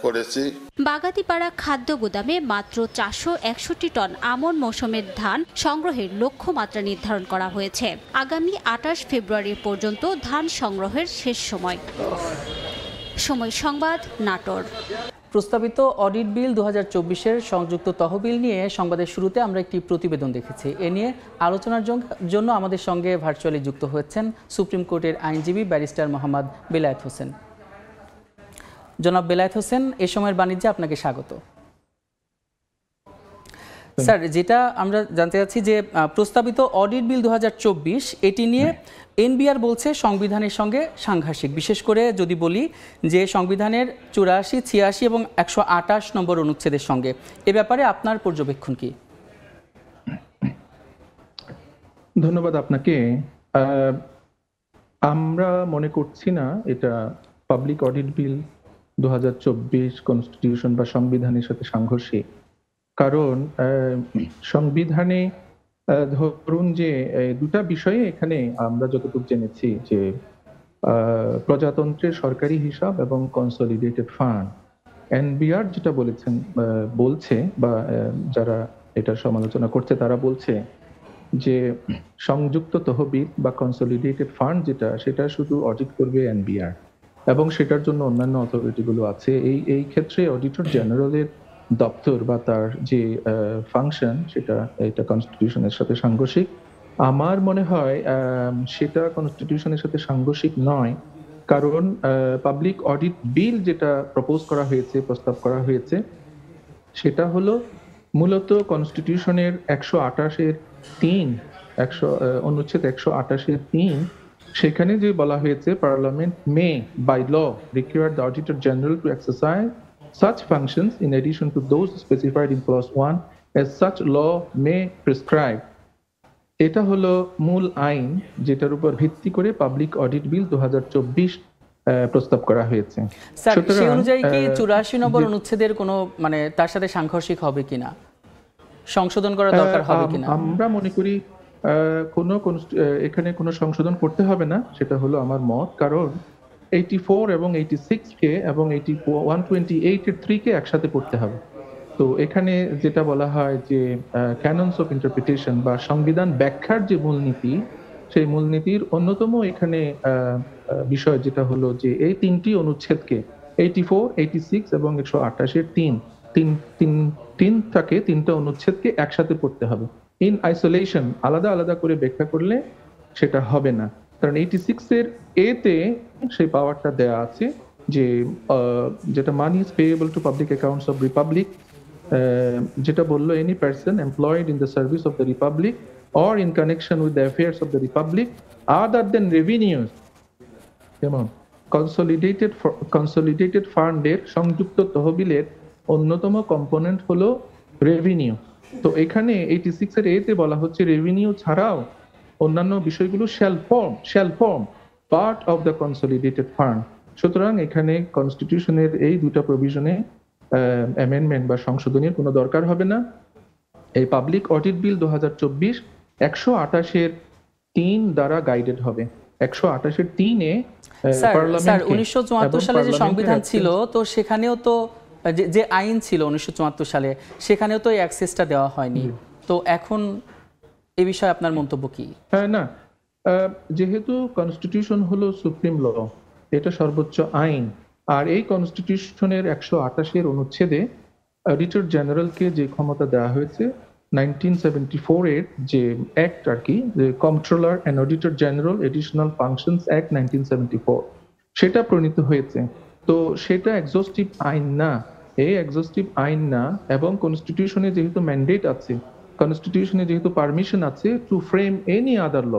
করেছি। বাগাতিপাড়া খাদ্য গুদামে মাত্র 461 টন আমন মৌসুমের ধান সংগ্রহের লক্ষ্যমাত্রা নির্ধারণ করা হয়েছে। আগামী 28 ফেব্রুয়ারি পর্যন্ত ধান সংগ্রহের শেষ সময়। সময় সংবাদ, নাটোর। প্রস্তাবিত অডিট বিল 2024-এর সংযুক্ত তহবিল নিয়ে সংবাদের শুরুতে আমরা একটি প্রতিবেদন দেখেছি। এ নিয়ে আলোচনার জন্য আমাদের সঙ্গে ভার্চুয়ালি যুক্ত হচ্ছেন সুপ্রিম কোর্টের আইনজীবী ব্যারিস্টার মোহাম্মদ বেলায়েত হোসেন। জনাব বেলায়েত হোসেন, এ সময়ের বাণিজ্যে আপনাকে স্বাগত। স্যার, যেটা আমরা জানতে চাচ্ছি যে প্রস্তাবিত অডিট বিল 2024 এটি নিয়ে এনবিআর বলছে সংবিধানের সঙ্গে সাংঘর্ষিক, বিশেষ করে যদি বলি যে সংবিধানের 84, 86 এবং 128 নম্বর অনুচ্ছেদের সঙ্গে। এ ব্যাপারে আপনার পর্যবেক্ষণ কি? ধন্যবাদ আপনাকে। আমরা মনে করছি না এটা পাবলিক অডিট বিল 2024 কনস্টিটিউশন বা সংবিধানের সাথে সাংঘর্ষিক। কারণ সংবিধানে ধরুন যে দুটা বিষয়ে এখানে আমরা যতটুকু জেনেছি যে প্রজাতন্ত্রের সরকারি হিসাব এবং কনসলিডেটেড ফান্ড, এনবিআর যেটা বলছে বা যারা এটা সমালোচনা করছে তারা বলছে যে সংযুক্ত তহবিল বা কনসলিডেটেড ফান্ড সেটা শুধু অডিট করবে এনবিআর এবং সেটার জন্য অন্যান্য অথরিটিগুলো আছে। এই ক্ষেত্রে অডিটর জেনারেলের দপ্তর বা তার যে ফাংশন এটা কনস্টিটিউশনের সাথে সাংঘর্ষিক। আমার মনে হয় সেটা কনস্টিটিউশনের সাথে সাংঘর্ষিক নয়, কারণ পাবলিক অডিট বিল যেটা প্রস্তাব করা হয়েছে সেটা হলো মূলত কনস্টিটিউশনের 128-3 অনুচ্ছেদ 128-3 সেখানে যে বলা হয়েছে parliament may by law require the auditor general to exercise such functions in addition to those specified in clause 1 as such law may prescribe. এটা হলো মূল আইন যেটার উপর ভিত্তি করে পাবলিক অডিট বিল 2024 প্রস্তাব করা হয়েছে। স্যার, সেই অনুযায়ী কি 84 নম্বর অনুচ্ছেদের কোনো তার সাথে সাংঘর্ষিক হবে কিনা, সংশোধন করা দরকার হবে কিনা? আমরা মনে করি এখানে কোনো সংশোধন করতে হবে না, সেটা হলো আমার মত। কারণ 84 এবং 86 কে এবং 128-3 কে একসাথে পড়তে হবে। তো এখানে যেটা বলা হয় যে ক্যাননস অফ ইন্টারপ্রিটেশন বা সংবিধান ব্যাখ্যার যে মূলনীতি, সেই মূলনীতির অন্যতম এখানে বিষয় যেটা হলো যে এই তিনটি অনুচ্ছেদকে 84, 86 এবং 128 তিনটা অনুচ্ছেদকে একসাথে পড়তে হবে। ইন আইসোলেশন আলাদা আলাদা করে ব্যাখ্যা করলে সেটা হবে না, কারণ 86-এর এতে সেই পাওয়ারটা দেয়া আছে যে যেটা money is payable to public accounts of republic, যেটা বললো any person employed in the service of the republic or in connection with the affairs of the republic other than revenues. যেমন কনসলিডেটেড ফান্ডের সংযুক্ত তহবিলের অন্যতম কম্পোনেন্ট হলো revenue. তো এখানে 86-এর এতে বলা হচ্ছে রেভিনিউ ছাড়াও অন্যান্য বিষয়গুলো shall form part of the consolidated fund। সুতরাং এখানে কনস্টিটিউশনের এই দুটো প্রভিশনে অ্যামেন্ডমেন্ট বা সংশোধনের কোনো দরকার হবে না। এই পাবলিক অডিট বিল 2024 128-3 দ্বারা গাইডেড হবে। 128-3-এ স্যার 1974 সালে যে সংবিধান ছিল, তো সেখানেও তো যে আইন ছিল 1974 সালে, সেখানেও তো এই অ্যাক্সেসটা দেওয়া হয়নি। তো এখন এই বিষয়ে আপনার মন্তব্য কি? না, যেহেতু কনস্টিটিউশন হলো সুপ্রিম ল, এটা সর্বোচ্চ আইন, আর এই কনস্টিটিউশনের 128-এর অনুচ্ছেদে অডিটর জেনারেলকে যে ক্ষমতা দেওয়া হয়েছে 1974-এর যে অ্যাক্ট আর কি, যে controller and auditor general additional functions act 1974, সেটা প্রণীত হয়েছে। তো সেটা এক্সস্টিভ আইন না, এক্সস্টিভ আইন না। এবং কনস্টিটিউশনে যেহেতু ম্যান্ডেট আছে, কনস্টিটিউশনে যেহেতু পারমিশন আছে to frame any other law,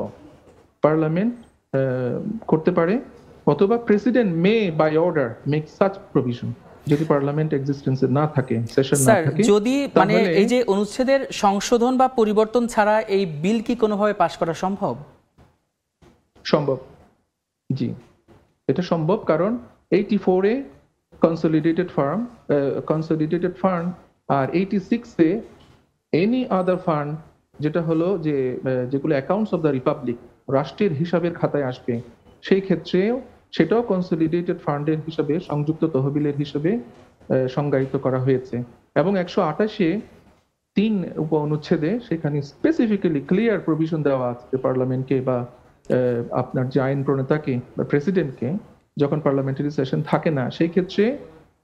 parliament করতে পারে অথবা president may by order make such provision, যদি পার্লামেন্ট এক্সিস্টেন্সে না থাকে, সেশন না স্যার থাকে। যদি মানে এই যে অনুচ্ছেদের সংশোধন বা পরিবর্তন ছাড়া এই বিল কি কোনোভাবে পাশ করা সম্ভব? সম্ভব, জি এটা সম্ভব, কারণ 84-এ কনসলিডেটেড ফান্ড আর 86-এ এনি আদার ফান্ড, যেটা হলো যে যেগুলো অ্যাকাউন্টস অফ দ্য রিপাবলিক, রাষ্ট্রের হিসাবের খাতায় আসবে, সেই ক্ষেত্রে সেটাও কনসলিডেটেড ফান্ডের হিসাবে, সংযুক্ত তহবিলের হিসাবে সংজ্ঞায়িত করা হয়েছে। এবং 128-এ 3 উপ অনুচ্ছেদে সেখানে স্পেসিফিক্যালি ক্লিয়ার প্রভিশন দেওয়া আছে পার্লামেন্টকে বা আপনার যে আইন প্রণেতাকে বা প্রেসিডেন্টকে, যখন পার্লামেন্টারি সেশন থাকে না, সেই ক্ষেত্রে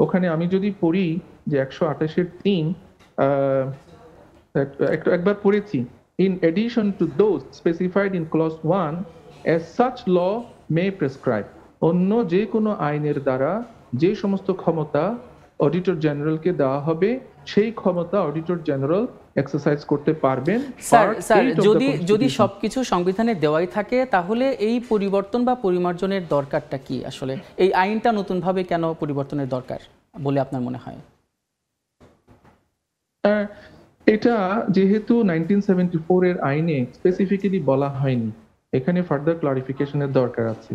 ওখানে আমি যদি পড়ি যে 128-এর 3 একবার পড়েছি, in addition to those specified in clause 1 as such law may prescribe, অন্য যে কোনো আইনের দ্বারা যে সমস্ত ক্ষমতা অডিটর জেনারেলকে দেওয়া হবে, সেই ক্ষমতা অডিটর জেনারেল এক্সারসাইজ করতে পারবেন। স্যার যদি সবকিছু সংবিধানে দেওয়াই থাকে, তাহলে এই পরিবর্তন বা পরিমার্জনের দরকারটা কি? আসলে এই আইনটা নতুনভাবে কেন পরিবর্তনের দরকার বলে আপনার মনে হয়? এটা যেহেতু 1974-এর আইনে স্পেসিফিক্যালি বলা হয়নি, এখানে ফার্দার ক্লারিফিকেশনের দরকার আছে।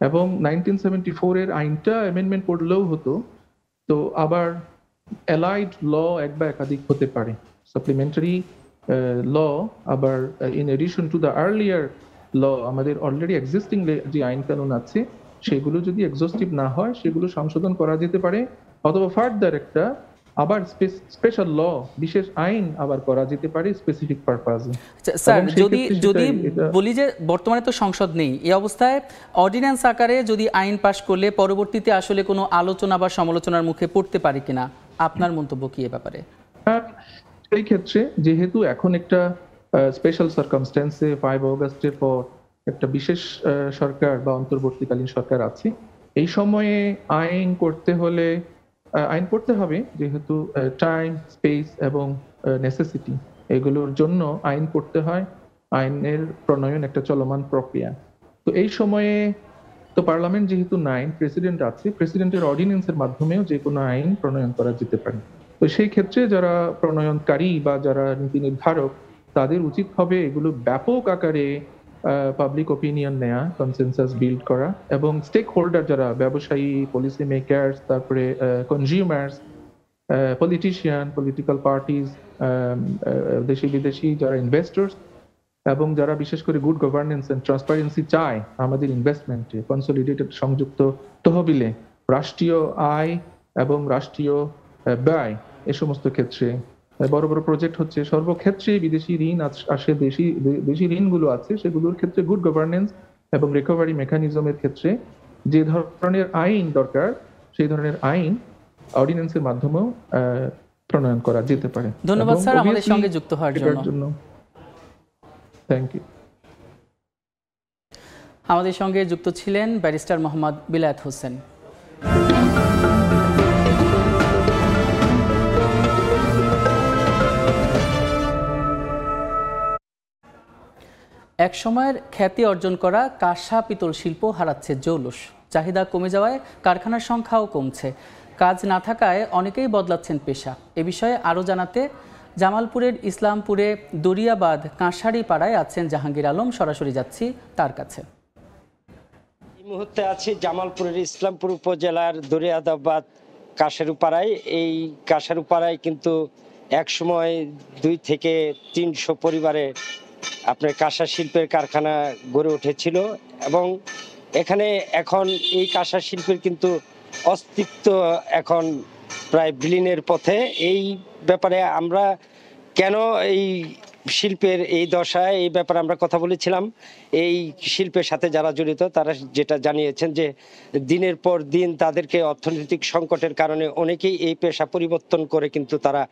এবং 1974-এর আইনটা অ্যামেন্ডমেন্ট করলেও হতো, তো আবার অ্যালাইড ল এক বা একাধিক হতে পারে, সাপ্লিমেন্টারি ল, আবার in addition to the earlier law, আমাদের অলরেডি এক্সিস্টিং যে আইন কানুন আছে সেগুলো যদি এক্সস্টিভ না হয়, সেগুলো সংশোধন করা যেতে পারে, অথবা ফার্দার একটা আবার স্পেশাল ল, বিশেষ আইন আবার করা যেতে পারে স্পেসিফিক পারপাসে। স্যার যদি বলি যে বর্তমানে তো সংসদ নেই, এই অবস্থায় অর্ডিন্যান্স আকারে যদি আইন পাশ করলে পরবর্তীতে আসলে কোনো আলোচনা বা সমালোচনার মুখে পড়তে পারে কিনা, আপনার মন্তব্য কি এ ব্যাপারে? সেই ক্ষেত্রে যেহেতু এখন একটা স্পেশাল সার্কামস্ট্যান্সে 5 অগাস্টের পর একটা বিশেষ সরকার বা অন্তর্বর্তীকালীন সরকার আছে, এই সময়ে আইন করতে হবে, যেহেতু টাইম, স্পেস এবং নেসেসিটি, এগুলোর জন্য আইন করতে হয়। আইনের প্রণয়ন একটা চলমান প্রক্রিয়া। তো এই সময়ে তো পার্লামেন্ট যেহেতু নাই, প্রেসিডেন্ট আছে, প্রেসিডেন্টের অর্ডিন্যান্সের মাধ্যমেও যে কোনো আইন প্রণয়ন করা যেতে পারে। তো সেই ক্ষেত্রে যারা প্রণয়নকারী বা যারা নীতি নির্ধারক, তাদের উচিত হবে এগুলো ব্যাপক আকারে পাবলিক ওপিনিয়ন নেয়া, কনসেনসাস বিল্ড করা, এবং স্টেক হোল্ডার যারা ব্যবসায়ী, পলিসি মেকার্স, তারপরে কনজিউমার্স, পলিটিশিয়ান, পলিটিক্যাল পার্টিজ, দেশি বিদেশি যারা ইনভেস্টর্স, এবং যারা বিশেষ করে গুড গভর্নেন্স এন্ড ট্রান্সপারেন্সি চায় আমাদের ইনভেস্টমেন্টে, কনসলিডেটেড সংযুক্ত তহবিলে, রাষ্ট্রীয় আয় এবং রাষ্ট্রীয় ব্যয়, এ সমস্ত ক্ষেত্রে বড় বড় প্রজেক্ট হচ্ছে, সর্বক্ষেত্রে বিদেশি ঋণ আসে, দেশি ঋণগুলো আছে, সেগুলোর ক্ষেত্রে গুড গভর্নেন্স এবং রিকভারি মেকানিজমের ক্ষেত্রে যে ধরনের আইন দরকার, সেই ধরনের আইন অর্ডিন্যান্সের মাধ্যমেও প্রণয়ন করা যেতে পারে। ধন্যবাদ স্যার আমাদের সঙ্গে যুক্ত হওয়ার জন্য। Thank you. আমাদের সঙ্গে যুক্ত ছিলেন ব্যারিস্টার মোহাম্মদ বিলায়েত হোসেন। এক সময়ের খ্যাতি অর্জন করা কাঁসা পিতল শিল্প হারাচ্ছে জৌলুস। চাহিদা কমে যাওয়ায় কারখানার সংখ্যাও কমছে, কাজ না থাকায় অনেকেই বদলাচ্ছেন পেশা। এ বিষয়ে আরও জানাতে জামালপুরের ইসলামপুরে দরিয়াবাদ কাঁসারি পাড়ায় আছেন জাহাঙ্গীর আলম, সরাসরি যাচ্ছি তার কাছে। এই মুহূর্তে আছি জামালপুরের ইসলামপুর উপজেলার দরিয়াবাদ কাঁসারি পাড়ায়। এই কাঁসারি পাড়ায় কিন্তু এক সময় 2 থেকে 300 পরিবারে আপনার কাঁসা শিল্পের কারখানা গড়ে উঠেছিল, এবং এখানে এখন এই কাঁসা শিল্পের কিন্তু অস্তিত্ব এখন প্রায় বিলীনের পথে। এই ব্যাপারে আমরা কেন এই শিল্পের এই দশায়, এই ব্যাপারে আমরা কথা বলেছিলাম। এই শিল্পের সাথে যারা জড়িত তারা যেটা জানিয়েছেন যে দিনের পর দিন তাদেরকে অর্থনৈতিক সংকটের কারণে অনেকেই এই পেশা পরিবর্তন করে কিন্তু তারা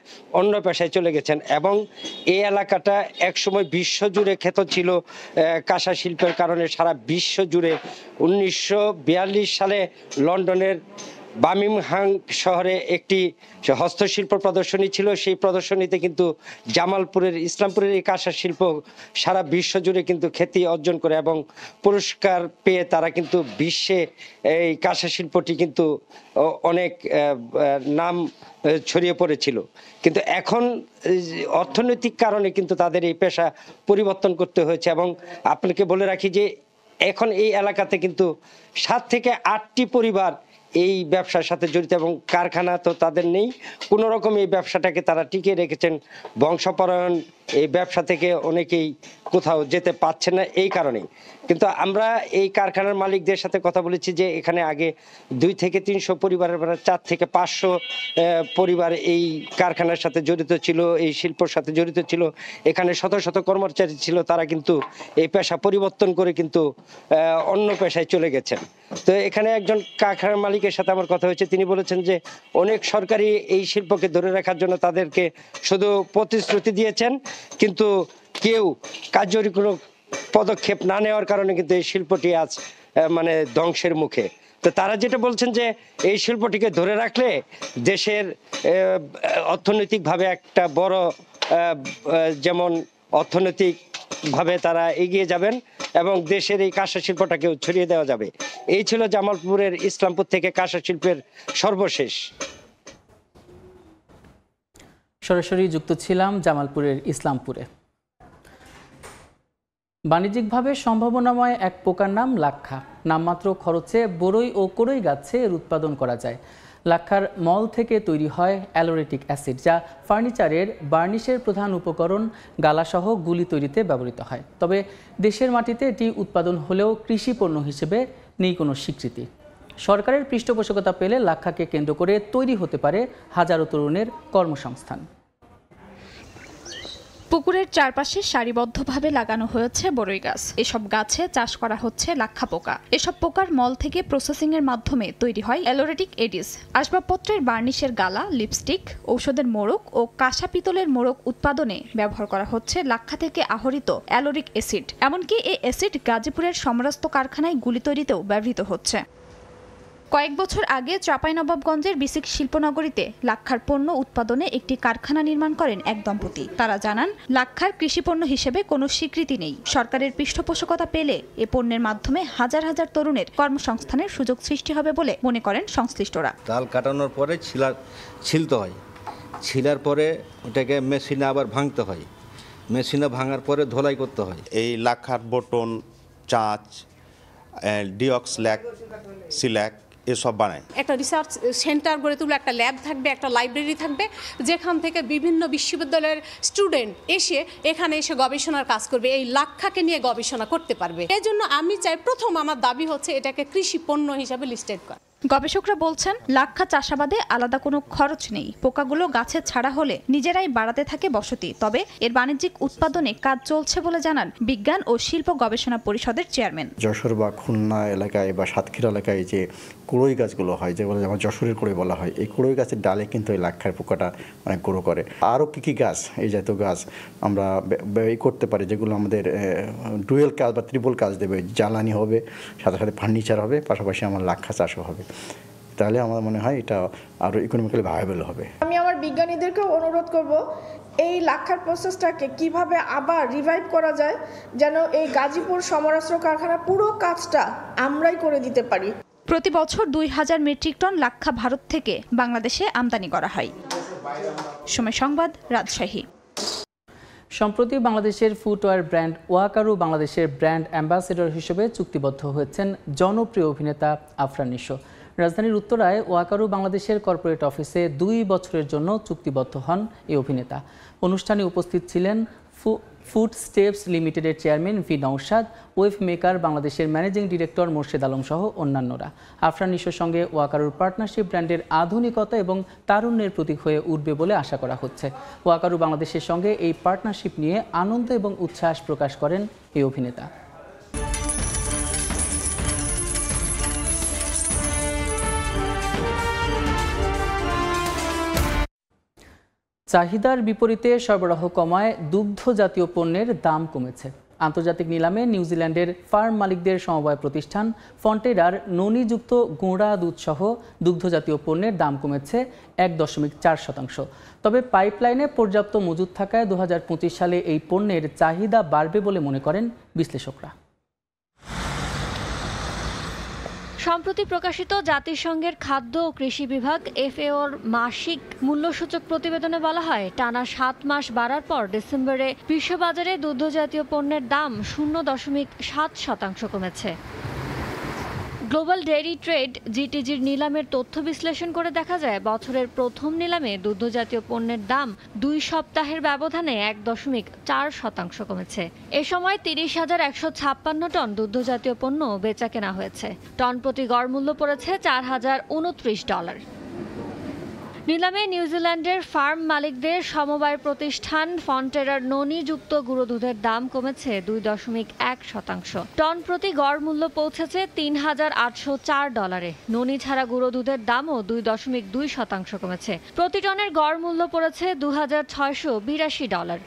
অন্য পেশায় চলে গেছেন, এবং এই এলাকাটা একসময় বিশ্বজুড়ে খ্যাত ছিল কাঁসা শিল্পের কারণে। সারা বিশ্ব জুড়ে 1942 সালে লন্ডনের বার্মিংহাম শহরে একটি হস্তশিল্প প্রদর্শনী ছিল। সেই প্রদর্শনীতে কিন্তু জামালপুরের ইসলামপুরের এই কাঁসা শিল্প সারা বিশ্ব জুড়ে কিন্তু খ্যাতি অর্জন করে এবং পুরস্কার পেয়ে তারা কিন্তু বিশ্বে এই কাঁসা শিল্পটি কিন্তু অনেক নাম ছড়িয়ে পড়েছিল। কিন্তু এখন অর্থনৈতিক কারণে কিন্তু তাদের এই পেশা পরিবর্তন করতে হয়েছে। এবং আপনাকে বলে রাখি যে এখন এই এলাকাতে কিন্তু 7 থেকে 8টি পরিবার এই ব্যবসার সাথে জড়িত এবং কারখানা তো তাদের নেই। কোনো রকম এই ব্যবসাটাকে তারা টিকিয়ে রেখেছেন। বংশপরায়ণ এই ব্যবসা থেকে অনেকেই কোথাও যেতে পারছে না এই কারণেই। কিন্তু আমরা এই কারখানার মালিকদের সাথে কথা বলেছি যে এখানে আগে 2 থেকে 300 পরিবারের 4 থেকে 500 পরিবার এই কারখানার সাথে জড়িত ছিল, এই শিল্পের সাথে জড়িত ছিল। এখানে শত শত কর্মচারী ছিল, তারা কিন্তু এই পেশা পরিবর্তন করে কিন্তু অন্য পেশায় চলে গেছেন। তো এখানে একজন কারখানার মালিকের সাথে আমার কথা হয়েছে, তিনি বলেছেন যে অনেক সরকারি এই শিল্পকে ধরে রাখার জন্য তাদেরকে শুধু প্রতিশ্রুতি দিয়েছেন, কিন্তু কেউ কার্যকরী কোনো পদক্ষেপ না নেওয়ার কারণে কিন্তু এই শিল্পটি আজ মানে ধ্বংসের মুখে। তো তারা যেটা বলছেন যে এই শিল্পটিকে ধরে রাখলে দেশের অর্থনৈতিকভাবে একটা বড় যেমন অর্থনৈতিকভাবে তারা এগিয়ে যাবেন এবং দেশের এই কাঁসা শিল্পটাকেও ছড়িয়ে দেওয়া যাবে। এই ছিল জামালপুরের ইসলামপুর থেকে কাঁসা শিল্পের সর্বশেষ। সরাসরি যুক্ত ছিলাম জামালপুরের ইসলামপুরে। বাণিজ্যিকভাবে সম্ভাবনাময় এক পোকার নাম লাক্ষা। নামমাত্র খরচে বরই ও কড়ই গাছে এর উৎপাদন করা যায়। লাক্ষার মল থেকে তৈরি হয় অ্যালোরেটিক অ্যাসিড, যা ফার্নিচারের বার্নিশের প্রধান উপকরণ। গালাসহ গুলি তৈরিতে ব্যবহৃত হয়। তবে দেশের মাটিতে এটি উৎপাদন হলেও কৃষি পণ্য হিসেবে নেই কোনো স্বীকৃতি। সরকারের পৃষ্ঠপোষকতা পেলে লাক্ষাকে কেন্দ্র করে তৈরি হতে পারে হাজারো তরুণের কর্মসংস্থান। পুকুরের চারপাশে সারিবদ্ধভাবে লাগানো হয়েছে বরই গাছ। এসব গাছে চাষ করা হচ্ছে লাক্ষা পোকা। এসব পোকার মল থেকে প্রসেসিং এর মাধ্যমে তৈরি হয় অ্যালোরেটিক এডিস। আসবাবপত্রের বার্নিশের গালা, লিপস্টিক, ঔষধের মোড়ক ও কাঁসা পিতলের মোড়ক উৎপাদনে ব্যবহার করা হচ্ছে লাক্ষা থেকে আহরিত অ্যালোরিক অ্যাসিড। এমনকি এই অ্যাসিড গাজীপুরের সমরাস্ত কারখানায় গুলি তৈরিতেও ব্যবহৃত হচ্ছে। কয়েক বছর আগে চাঁপাইনবাবগঞ্জের বিসিক শিল্পনগরীতে লাক্ষার পণ্য উৎপাদনে একটি কারখানা নির্মাণ করেন এক দম্পতি। তারা জানান, লাক্ষার কৃষিপণ্য হিসেবে কোনো স্বীকৃতি নেই। সরকারের পৃষ্ঠপোষকতা পেলে এ পণ্যের মাধ্যমে হাজার হাজার তরুণের কর্মসংস্থানের সুযোগ সৃষ্টি হবে বলে মনে করেন সংশ্লিষ্টরা। ডাল কাটানোর পরে ছিলতে হয়, ছিলার পরে ওটাকে মেশিনে আবার ভাঙতে হয়, মেশিনে ভাঙার পরে ধোলাই করতে হয়। এই লাক্ষার বটন, চাঁচ, ডিঅক্সল্যাক, সিল্যাক এসব বানায়। একটা রিসার্চ সেন্টার গড়ে তুলে একটা ল্যাব থাকবে, একটা লাইব্রেরি থাকবে, যেখান থেকে বিভিন্ন বিশ্ববিদ্যালয়ের স্টুডেন্ট এসে এখানে এসে গবেষণার কাজ করবে, এই লাক্ষাকে নিয়ে গবেষণা করতে পারবে। এই জন্য আমি চাই, প্রথম আমার দাবি হচ্ছে এটাকে কৃষি পণ্য হিসাবে লিস্টেড করা। গবেষকরা বলছেন, লাক্ষা চাষাবাদে আলাদা কোনো খরচ নেই। পোকাগুলো গাছে ছাড়া হলে নিজেরাই বাড়াতে থাকে বসতি। তবে এর বাণিজ্যিক উৎপাদনে কাজ চলছে বলে জানান বিজ্ঞান ও শিল্প গবেষণা পরিষদের চেয়ারম্যান। যশোর বা খুলনা এলাকায় বা সাতক্ষীরা এলাকায় যে কুড়ই গাছগুলো হয়, যেগুলো যেমন যশোরের কুড়ই বলা হয়, এই কুড়ই গাছের ডালে কিন্তু এই লাক্ষার পোকাটা অনেক গ্রো করে। আরও কী গাছ, এই জাতীয় গাছ আমরা করতে পারি, যেগুলো আমাদের ডুয়েল কাজ বা ত্রিপল কাজ দেবে। জ্বালানি হবে, সাথে সাথে ফার্নিচার হবে, পাশাপাশি আমার লাক্ষা চাষও হবে। তাহলে আমার মনে হয় এটা আরও ইকোনমিক্যালি ভায়াবল হবে। আমি আমার বিজ্ঞানীদেরকেও অনুরোধ করব, এই লাক্ষার প্রসেসটাকে কিভাবে আবার রিভাইভ করা যায়, যেন এই গাজীপুর সমরাস্ত্র কারখানার পুরো কাজটা আমরাই করে দিতে পারি। প্রতি বছর 2000 মেট্রিক টন লাক্ষা ভারত থেকে বাংলাদেশে আমদানি করা হয়। সময় সংবাদ, রাজশাহী। সম্প্রতি বাংলাদেশের ফুটওয়্যার ব্র্যান্ড ওয়াকারু বাংলাদেশের ব্র্যান্ড অ্যাম্বাসেডর হিসেবে চুক্তিবদ্ধ হয়েছেন জনপ্রিয় অভিনেতা আফরান নিশো। রাজধানীর উত্তরায় ওয়াকারু বাংলাদেশের কর্পোরেট অফিসে 2 বছরের জন্য চুক্তিবদ্ধ হন এই অভিনেতা। অনুষ্ঠানে উপস্থিত ছিলেন ফুড স্টেপস লিমিটেডের chairman V Naushad, wave maker বাংলাদেশের ম্যানেজিং ডিরেক্টর মোর্শেদ আলম সহ অন্যান্যরা। আফরান নিশোর সঙ্গে ওয়াকারুর পার্টনারশিপ ব্র্যান্ডের আধুনিকতা এবং তারুণ্যের প্রতীক হয়ে উঠবে বলে আশা করা হচ্ছে। ওয়াকারু বাংলাদেশের সঙ্গে এই পার্টনারশিপ নিয়ে আনন্দ এবং উচ্ছ্বাস প্রকাশ করেন এই অভিনেতা। চাহিদার বিপরীতে সরবরাহ কমায় দুগ্ধ জাতীয় পণ্যের দাম কমেছে। আন্তর্জাতিক নিলামে নিউজিল্যান্ডের ফার্ম মালিকদের সমবায় প্রতিষ্ঠান ফন্টেরার ননিযুক্ত গুঁড়া দুধসহ দুগ্ধজাতীয় পণ্যের দাম কমেছে 1.4%। তবে পাইপলাইনে পর্যাপ্ত মজুদ থাকায় 2025 সালে এই পণ্যের চাহিদা বাড়বে বলে মনে করেন বিশ্লেষকরা। সম্প্রতি প্রকাশিত জাতিসংঘের খাদ্য ও কৃষি বিভাগ FAOর মাসিক মূল্যসূচক প্রতিবেদনে বলা হয়, টানা 7 মাস বাড়ার পর ডিসেম্বরে বিশ্ববাজারে দুগ্ধজাতীয় পণ্যের দাম 0.7% কমেছে। গ্লোবাল ডেইরি ট্রেড GTGর নিলামের তথ্য বিশ্লেষণ করে দেখা যায়, বছরের প্রথম নিলামে দুগ্ধজাতীয় পণ্যের দাম 2 সপ্তাহের ব্যবধানে 1.4% কমেছে। এ সময় 30,156 টন দুগ্ধজাতীয় পণ্য বেচাকেনা হয়েছে। টন প্রতি গড় মূল্য পড়েছে $4,029। নিলামে নিউজিল্যান্ডের ফার্ম মালিকদের সমবায় প্রতিষ্ঠান ফন্টেরার ননিযুক্ত গুঁড়ো দুধের দাম কমেছে 2.1%। টন প্রতি গড় মূল্য পৌঁছেছে $3,804। ননি ছাড়া গুঁড়ো দুধের দামও 2.2% কমেছে। প্রতি টনের গড় মূল্য পড়েছে $2,682।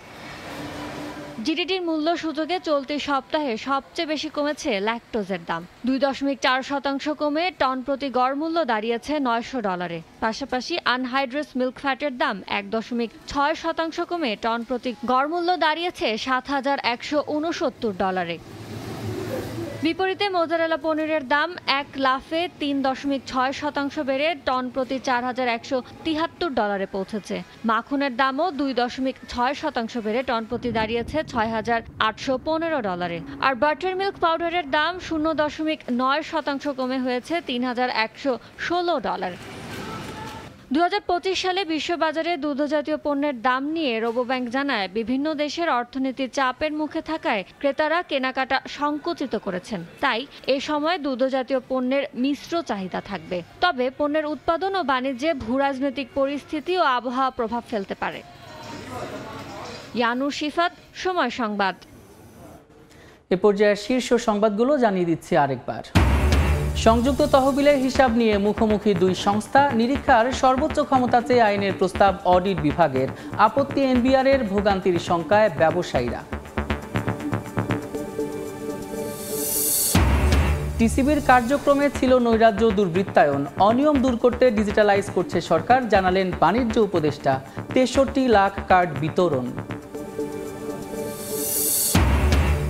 জিডিটির মূল্য সূচকে চলতি সপ্তাহে সবচেয়ে বেশি কমেছে ল্যাকটোজের দাম, 2.4% কমে টন প্রতি গড় মূল্য দাঁড়িয়েছে $900। পাশাপাশি আনহাইড্রাস মিল্ক ফ্যাটের দাম 1.6% কমে টন প্রতি গড় মূল্য দাঁড়িয়েছে $7,169। বিপরীতে মোজারেলা পনিরের দাম এক লাফে 3.6% বেড়ে টন প্রতি $4,173 পৌঁছেছে। মাখনের দামও 2.6% বেড়ে টন প্রতি দাঁড়িয়েছে $6,815। আর বাটার মিল্ক পাউডারের দাম 0.9% কমে হয়েছে $3,116। 2025 সালে বিশ্ববাজারে দুগ্ধজাতীয় পণ্যের দাম নিয়ে রোবোব্যাংক জানায়, বিভিন্ন দেশের অর্থনীতির চাপের মুখে থাকায় ক্রেতারা কেনাকাটা সংকুচিত করেছেন। তাই এ সময় দুগ্ধজাতীয় পণ্যের মিশ্র চাহিদা থাকবে। তবে পণ্যের উৎপাদন ও বাণিজ্যে ভূরাজনৈতিক পরিস্থিতি ও আবহাওয়া প্রভাব ফেলতে পারে। ইয়ানুর শিফাত, সময় সংবাদ। এ পর্যায়ে শীর্ষ সংবাদগুলো জানিয়ে দিচ্ছি আরেকবার। সংযুক্ত তহবিলের হিসাব নিয়ে মুখোমুখি দুই সংস্থা, নিরীক্ষার সর্বোচ্চ ক্ষমতা চেয়ে আইনের প্রস্তাব অডিট বিভাগের, আপত্তি এনবিআরের, ভোগান্তির শঙ্কায় ব্যবসায়ীরা। টিসিবির কার্যক্রমে ছিল নৈরাজ্য, দুর্বৃত্তায়ন, অনিয়ম দূর করতে ডিজিটালাইজ করছে সরকার, জানালেন বাণিজ্য উপদেষ্টা। 63 লাখ কার্ড বিতরণ।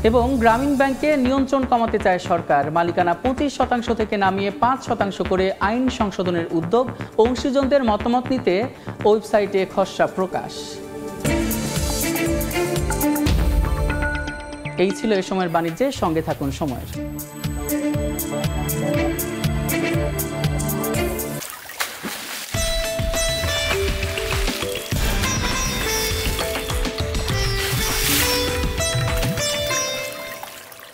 এবং গ্রামীণ ব্যাংকে নিয়ন্ত্রণ কমাতে চায় সরকার, মালিকানা 25% থেকে নামিয়ে 5% করে আইন সংশোধনের উদ্যোগ, অংশীজনদের মতামত নিতে ওয়েবসাইটে খসড়া প্রকাশ। এই ছিল এ সময়ের বাণিজ্যে, সঙ্গে থাকুন সময়ের।